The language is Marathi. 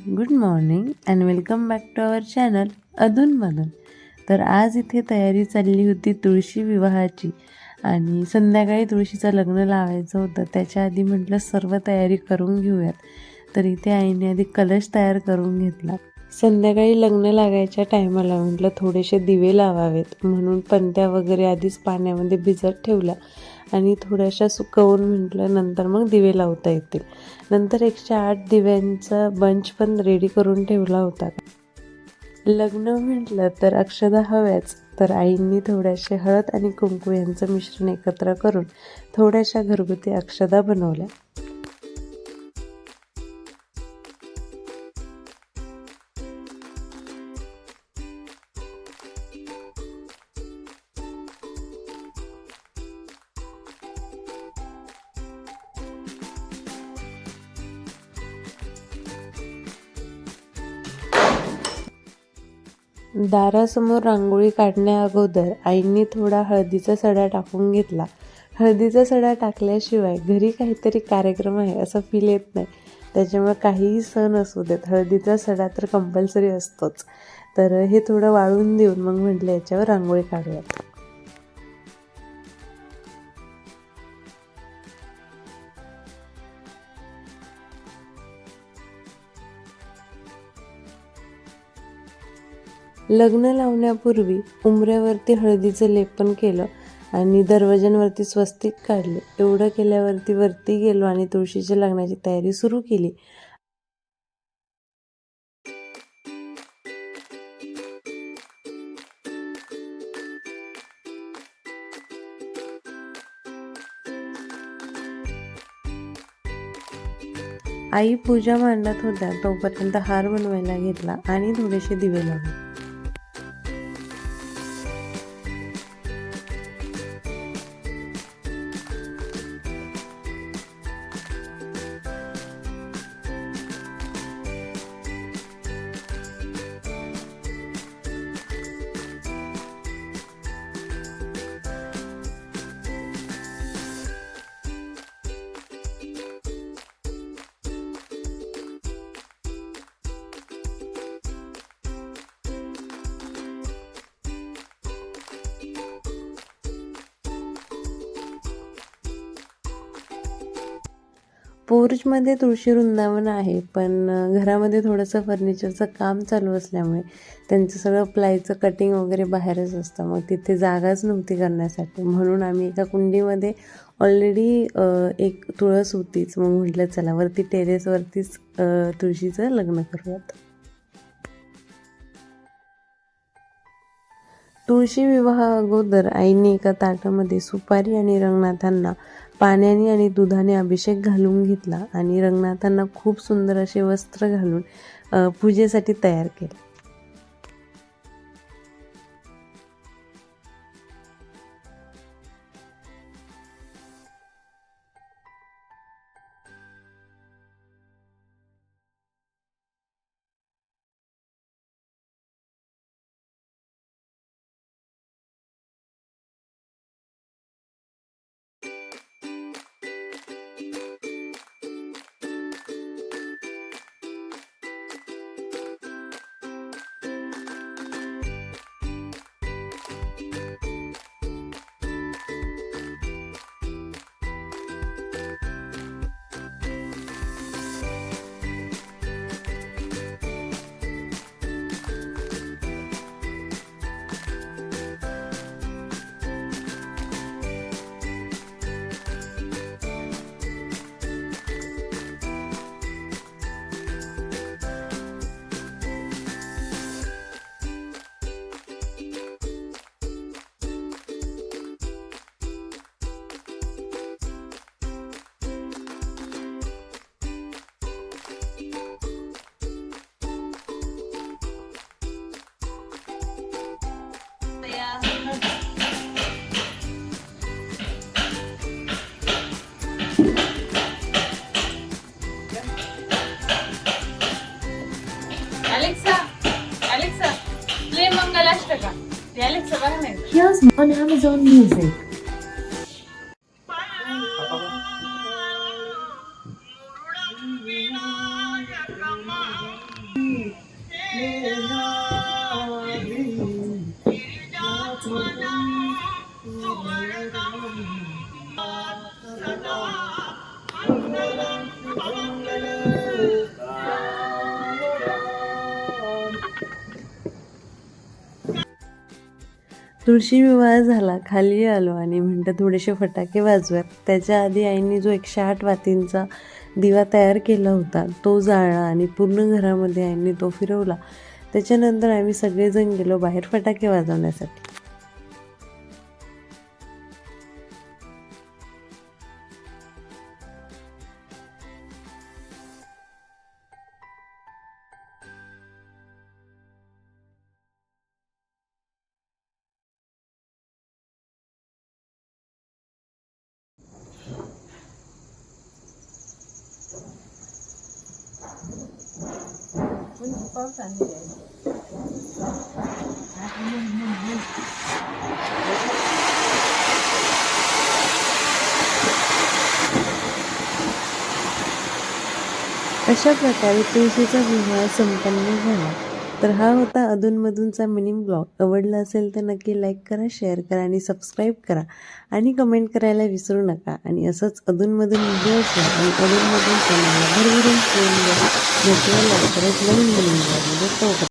Good morning and welcome back to our channel अधूनमधून. तर आज इथे तयारी चालली होती तुळशी विवाहाची आणि संध्याकाळी तुळशीचं लग्न लावायचं होतं. त्याच्या आधी म्हटलं सर्व तयारी करून घेऊयात. तर इथे आईने आधी कलश तयार करून घेतला. संध्याकाळी लग्न लागायच्या टायमाला म्हटलं थोडेसे दिवे लावावेत म्हणून पणत्या वगैरे आधीच पाण्यामध्ये भिजत ठेवल्या आणि थोड्याशा सुकवून म्हटलं नंतर मग दिवे लावता येतील. नंतर 108 दिव्यांचा बंच पण रेडी करून ठेवला होता. लग्न म्हटलं तर अक्षदा हव्याच, तर आईंनी थोड्याशे हळद आणि कुंकू यांचं मिश्रण एकत्र करून थोड्याशा घरगुती अक्षदा बनवल्या. दारासमोर रांगोळी काढण्या अगोदर आईंनी थोडा हळदीचा सडा टाकून घेतला. हळदीचा सडा टाकल्याशिवाय घरी काहीतरी कार्यक्रम आहे असं फील येत नाही. त्याच्यामुळे काहीही सण असू देत हळदीचा सडा तर कंपल्सरी असतोच. तर हे थोडं वाळून देऊन मग म्हटलं याच्यावर रांगोळी काढूयात. लग्न लावण्यापूर्वी उंबऱ्यावरती हळदीचं लेपन केलं आणि दरवाज्यांवरती स्वस्तिक काढले. एवढं केल्यावरती वरती गेलो आणि तुळशीच्या लग्नाची तयारी सुरू केली. आई पूजा मांडत होत्या तोपर्यंत हार बनवायला घेतला आणि थोडेसे दिवे लावले. पोर्चमध्ये तुळशी वृंदावन आहे, पण घरामध्ये थोडंसं फर्निचरचं काम चालू असल्यामुळे त्यांचं सगळं प्लायचं कटिंग वगैरे बाहेरच असतं. मग तिथे जागाच नव्हती करण्यासाठी, म्हणून आम्ही एका कुंडीमध्ये ऑलरेडी एक तुळस होतीच. मग म्हटलं चला वरती टेरेसवरतीच तुळशीचं लग्न करूयात. तुळशी विवाहा अगोदर आईने एका ताटामध्ये सुपारी आणि रंगनाथांना पाण्याने आणि दुधाने अभिषेक घालून घेतला आणि रंगनाथांना खूप सुंदर असे वस्त्र घालून पूजेसाठी तयार केले. Alexa, play Mangalashtaka. Alexa, bana ne? Here's on Amazon Music. तुळशी विवाह झाला, खाली आलो आणि म्हणतं थोडेसे फटाके वाजवूयात. त्याच्या आधी आईने जो 108 वातींचा दिवा तयार केला होता तो जाळला आणि पूर्ण घरामध्ये आईने तो फिरवला. त्याच्यानंतर आम्ही सगळेजण गेलो बाहेर फटाके वाजवण्यासाठी. अशा प्रकारे तुळशीचा विवाह संपन्न झाला. तर हा होता अधूनमधूनचा मिनी ब्लॉग. आवडला असेल तर नक्की लाईक करा, शेअर करा आणि सबस्क्राईब करा आणि कमेंट करायला विसरू नका. आणि असंच अधूनमधून व्हिडिओज आणि अधूनमधून चॅनलला भरभरून प्रेम द्या. भेटूया लवकरच नवीन ब्लॉगमध्ये.